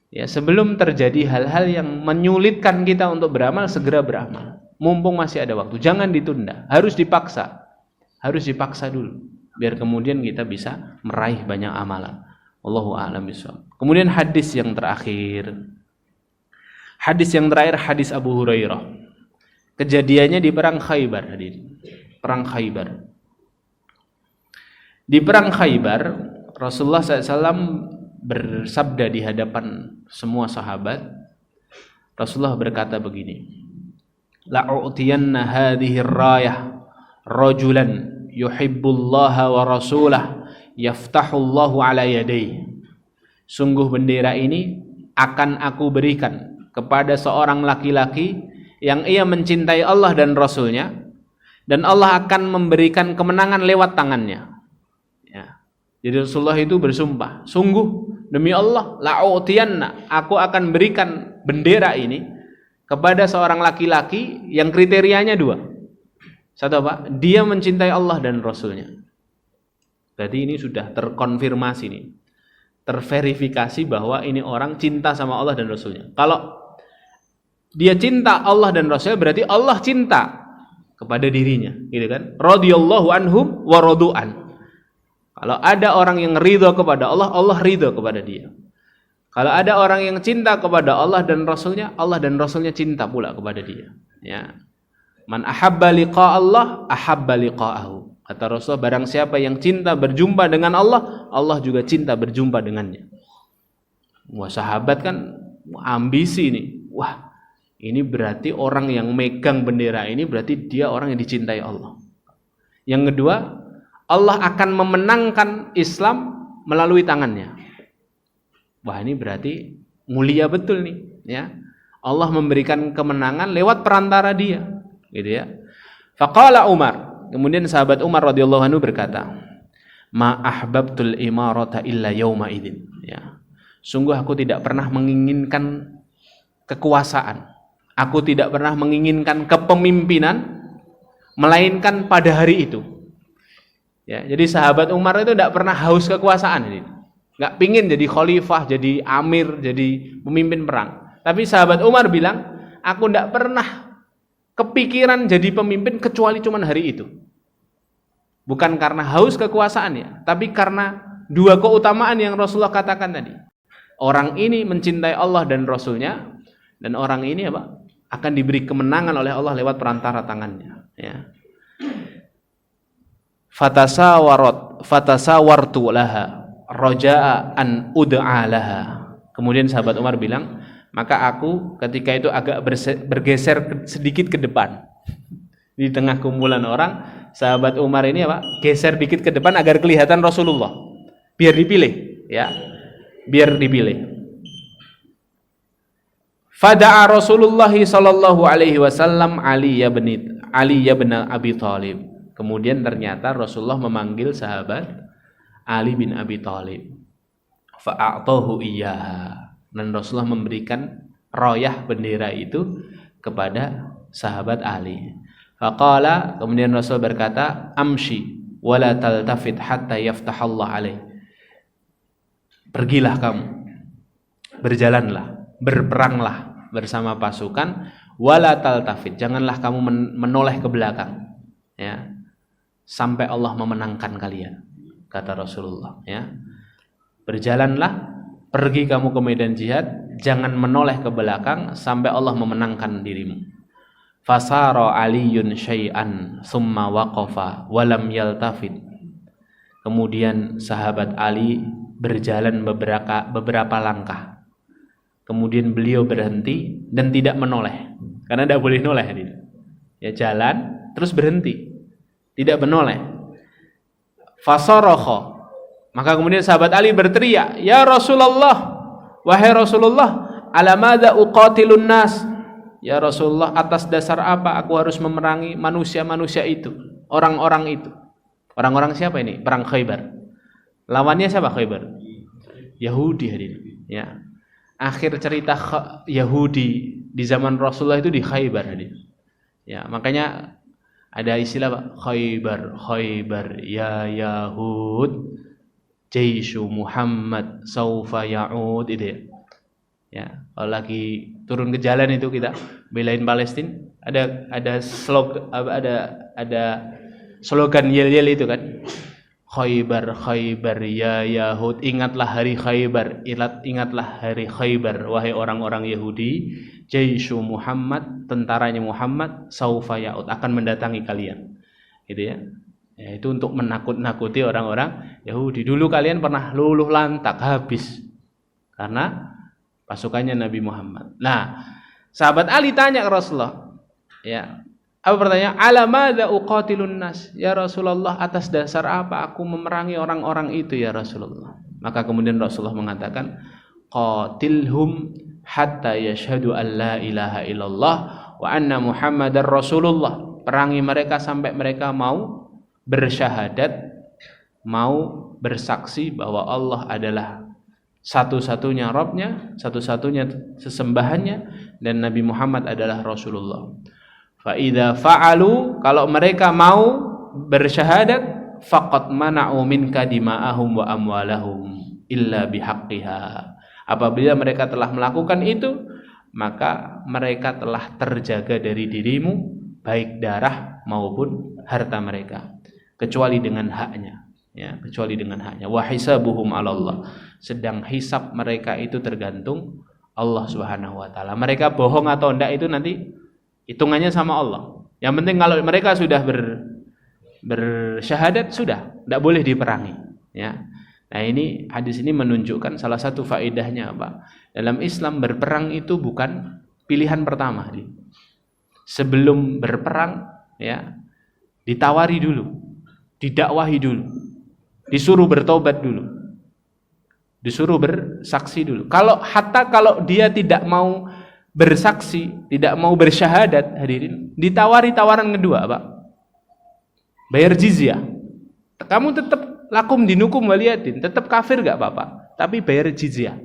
Ya, sebelum terjadi hal-hal yang menyulitkan kita untuk beramal, segera beramal. Mumpung masih ada waktu, jangan ditunda, harus dipaksa. Harus dipaksa dulu biar kemudian kita bisa meraih banyak amalan. Wallahu a'lam bishawab. Kemudian hadis yang terakhir. Hadis yang terakhir hadis Abu Hurairah. Kejadiannya di perang Khaybar, hadirin. Perang Khaybar. Di perang Khaybar, Rasulullah SAW bersabda di hadapan semua sahabat. Rasulullah berkata begini, la'u'tiyanna hadhihi ar-rayah rajulan yuhibbullaha wa rasulah yaftahullahu ala yadayhi. Sungguh bendera ini akan aku berikan kepada seorang laki-laki yang ia mencintai Allah dan Rasulnya, dan Allah akan memberikan kemenangan lewat tangannya. Ya. Jadi Rasulullah itu bersumpah, sungguh demi Allah, la'utiyanna, aku akan berikan bendera ini kepada seorang laki-laki yang kriterianya dua. Satu apa? Dia mencintai Allah dan Rasulnya. Berarti ini sudah terkonfirmasi nih, terverifikasi bahwa ini orang cinta sama Allah dan Rasulnya. Kalau dia cinta Allah dan Rasulnya, berarti Allah cinta kepada dirinya, gitu kan? Radhiyallahu anhum wa radu'an. Kalau ada orang yang ridho kepada Allah, Allah ridho kepada dia. Kalau ada orang yang cinta kepada Allah dan Rasulnya, Allah dan Rasulnya cinta pula kepada dia. Ya. Man ahabba liqa Allah, ahabba liqa'ahu. Kata Rasulullah, barang siapa yang cinta berjumpa dengan Allah, Allah juga cinta berjumpa dengannya. Wah, sahabat kan ambisi nih. Wah, ini berarti orang yang megang bendera ini berarti dia orang yang dicintai Allah. Yang kedua, Allah akan memenangkan Islam melalui tangannya. Wah, ini berarti mulia betul nih, ya. Allah memberikan kemenangan lewat perantara dia, gitu ya. Faqala Umar, kemudian sahabat Umar radhiyallahu anhu berkata, "Ma ahbabtul imarata illa yauma idzin." Ya. Sungguh aku tidak pernah menginginkan kekuasaan. Aku tidak pernah menginginkan kepemimpinan melainkan pada hari itu. Ya, jadi sahabat Umar itu tidak pernah haus kekuasaan ini. Nggak pingin jadi khalifah, jadi amir, jadi pemimpin perang. Tapi sahabat Umar bilang, aku tidak pernah kepikiran jadi pemimpin kecuali cuma hari itu. Bukan karena haus kekuasaan ya, tapi karena dua keutamaan yang Rasulullah katakan tadi. Orang ini mencintai Allah dan Rasulnya, dan orang ini apa? Akan diberi kemenangan oleh Allah lewat perantara tangannya. Ya. Fatasawartu laha roja'a an ud'a laha. Kemudian sahabat Umar bilang, maka aku ketika itu agak bergeser sedikit ke depan. Di tengah kumpulan orang, sahabat Umar ini apa? Geser dikit ke depan agar kelihatan Rasulullah. Biar dipilih, ya. Biar dipilih. Fada'a Rasulullah sallallahu alaihi wasallam Ali bin Abi Thalib. Kemudian ternyata Rasulullah memanggil sahabat Ali bin Abi Thalib. Fa'atahu iyyaha. Dan Rasulullah memberikan royah bendera itu kepada sahabat Ali. Faqala, kemudian Rasul berkata, amshi wala taltafit hatta yaftahallah alaih. Pergilah kamu, berjalanlah, berperanglah bersama pasukan, wala taltafit, janganlah kamu menoleh ke belakang, ya, sampai Allah memenangkan kalian, kata Rasulullah, ya. Berjalanlah, pergi kamu ke medan jihad, jangan menoleh ke belakang sampai Allah memenangkan dirimu. Fasara Aliyun syai'an summa waqafa walam yaltafit. Kemudian sahabat Ali berjalan beberapa langkah. Kemudian beliau berhenti dan tidak menoleh, karena tidak boleh noleh. Ya, jalan terus berhenti, tidak menoleh. Fasarokho, maka kemudian sahabat Ali berteriak, ya Rasulullah, wahai Rasulullah, alamadza uqatilun nas. Ya Rasulullah, atas dasar apa aku harus memerangi manusia-manusia itu, orang-orang itu? Orang-orang siapa ini? Perang Khaybar. Lawannya siapa Khaybar? Yahudi hadirin. Ya. Akhir cerita Yahudi di zaman Rasulullah itu di Khaybar hadirin. Ya, makanya ada istilah Pak, Khaybar ya Yahud, Jaishu Muhammad saufa ya'ud, itu ya. Ya, kalau lagi turun ke jalan itu kita belain Palestina, ada slogan yel-yel itu kan. Khaybar ya Yahud, ingatlah hari Khaybar, ingatlah hari Khaybar wahai orang-orang Yahudi, Jaishu Muhammad, tentaranya Muhammad, saufa ya'ud, akan mendatangi kalian. Gitu ya. Ya, itu untuk menakut-nakuti orang-orang Yahudi. Dulu kalian pernah luluh lantak habis karena pasukannya Nabi Muhammad. Nah, sahabat Ali tanya ke Rasulullah, ya, apa pertanyaan? Alamadza uqatilun nas? Ya Rasulullah, atas dasar apa aku memerangi orang-orang itu ya Rasulullah? Maka kemudian Rasulullah mengatakan, qatilhum hatta yashhadu an la ilaha illallah wa anna Muhammadar Rasulullah. Perangi mereka sampai mereka mau bersyahadat, mau bersaksi bahwa Allah adalah satu-satunya Rabbnya, satu-satunya sesembahannya, dan Nabi Muhammad adalah Rasulullah. Fa'idha fa'alu, kalau mereka mau bersyahadat, faqad mana'u minka dima'ahum wa amwalahum illa bihaqqiha. Apabila mereka telah melakukan itu, maka mereka telah terjaga dari dirimu, baik darah maupun harta mereka, kecuali dengan haknya. Ya, kecuali dengan haknya. Wa hisabuhum 'ala Allah. Sedang hisab mereka itu tergantung Allah Subhanahu wa taala. Mereka bohong atau enggak itu nanti hitungannya sama Allah. Yang penting kalau mereka sudah bersyahadat, sudah, enggak boleh diperangi, ya. Nah, ini hadis ini menunjukkan salah satu faedahnya apa? Dalam Islam berperang itu bukan pilihan pertama. Sebelum berperang, ya, ditawari dulu, didakwahi dulu, disuruh bertobat dulu, disuruh bersaksi dulu. Kalau dia tidak mau bersaksi, tidak mau bersyahadat, hadirin, ditawari tawaran kedua, Pak. Bayar jizyah. Kamu tetap lakum dinukum waliyadin, tetap kafir enggak apa-apa, tapi bayar jizyah.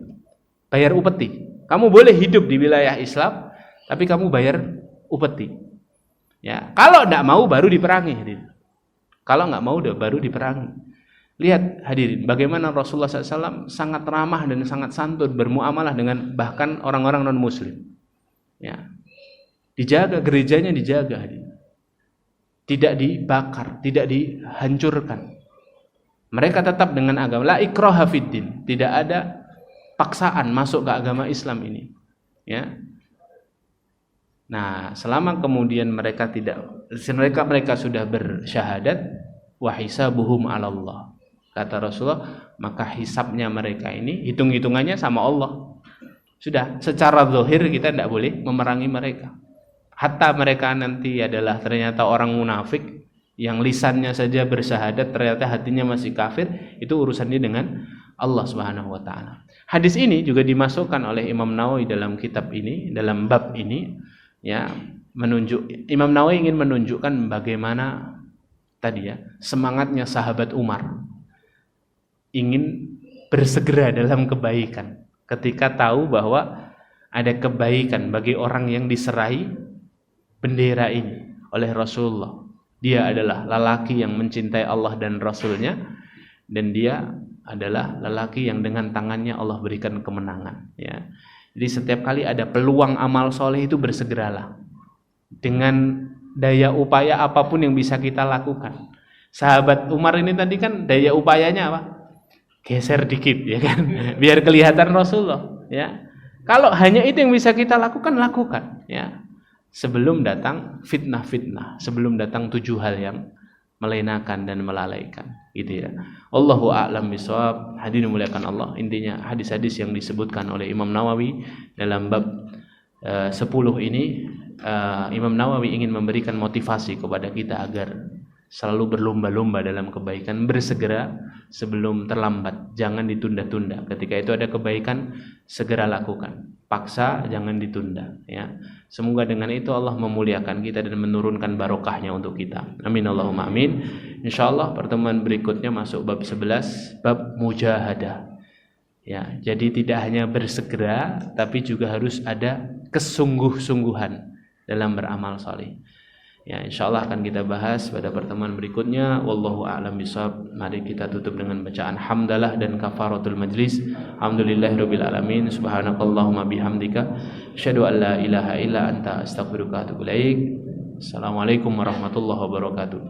Bayar upeti. Kamu boleh hidup di wilayah Islam, tapi kamu bayar upeti. Ya, kalau tidak mau baru diperangi. Hadirin. Kalau nggak mau baru diperangi. Lihat hadirin, bagaimana Rasulullah SAW sangat ramah dan sangat santun bermuamalah dengan bahkan orang-orang non-Muslim. Ya, dijaga gerejanya, dijaga hadirin. Tidak dibakar, tidak dihancurkan. Mereka tetap dengan agama. La ikraha fiddin, tidak ada paksaan masuk ke agama Islam ini. Ya. Nah, selama kemudian mereka sudah bersyahadat, wa hisabuhum 'ala Allah. Kata Rasulullah, maka hisabnya mereka ini hitung-hitungannya sama Allah. Sudah, secara zahir kita tidak boleh memerangi mereka. Hatta mereka nanti adalah ternyata orang munafik yang lisannya saja bersyahadat ternyata hatinya masih kafir, itu urusannya dengan Allah Subhanahu wa taala. Hadis ini juga dimasukkan oleh Imam Nawawi dalam kitab ini, dalam bab ini, ya, Imam Nawawi ingin menunjukkan bagaimana tadi ya, semangatnya sahabat Umar ingin bersegera dalam kebaikan ketika tahu bahwa ada kebaikan bagi orang yang diserahi bendera ini oleh Rasulullah. Dia adalah lelaki yang mencintai Allah dan Rasulnya, dan dia adalah lelaki yang dengan tangannya Allah berikan kemenangan. Ya. Jadi setiap kali ada peluang amal soleh itu bersegeralah. Dengan daya upaya apapun yang bisa kita lakukan. Sahabat Umar ini tadi kan daya upayanya apa? Geser dikit, ya kan? Biar kelihatan Rasulullah. Ya. Kalau hanya itu yang bisa kita lakukan, lakukan. Ya. Sebelum datang fitnah-fitnah, sebelum datang 7 hal yang melenakan dan melalaikan, gitu ya. Wallahu a'lam bishawab. Hadirin muliakan Allah. Intinya hadis-hadis yang disebutkan oleh Imam Nawawi dalam bab 10 ini, Imam Nawawi ingin memberikan motivasi kepada kita agar selalu berlomba-lomba dalam kebaikan, bersegera sebelum terlambat, jangan ditunda-tunda. Ketika itu ada kebaikan, segera lakukan. Paksa, jangan ditunda, ya. Semoga dengan itu Allah memuliakan kita dan menurunkan barokahnya untuk kita. Amin Allahumma amin. Insyaallah pertemuan berikutnya masuk bab 11, bab mujahadah. Ya, jadi tidak hanya bersegera, tapi juga harus ada kesungguh-sungguhan dalam beramal saleh. Ya, insyaallah akan kita bahas pada pertemuan berikutnya. Wallahu a'lam bishawab. Mari kita tutup dengan bacaan hamdalah dan kafaratul majlis. Alhamdulillahirabbil alamin. Subhanakallahumma bihamdika asyhadu an la ilaha illa anta astaghfiruka wa atubu ilaik. Assalamualaikum warahmatullahi wabarakatuh.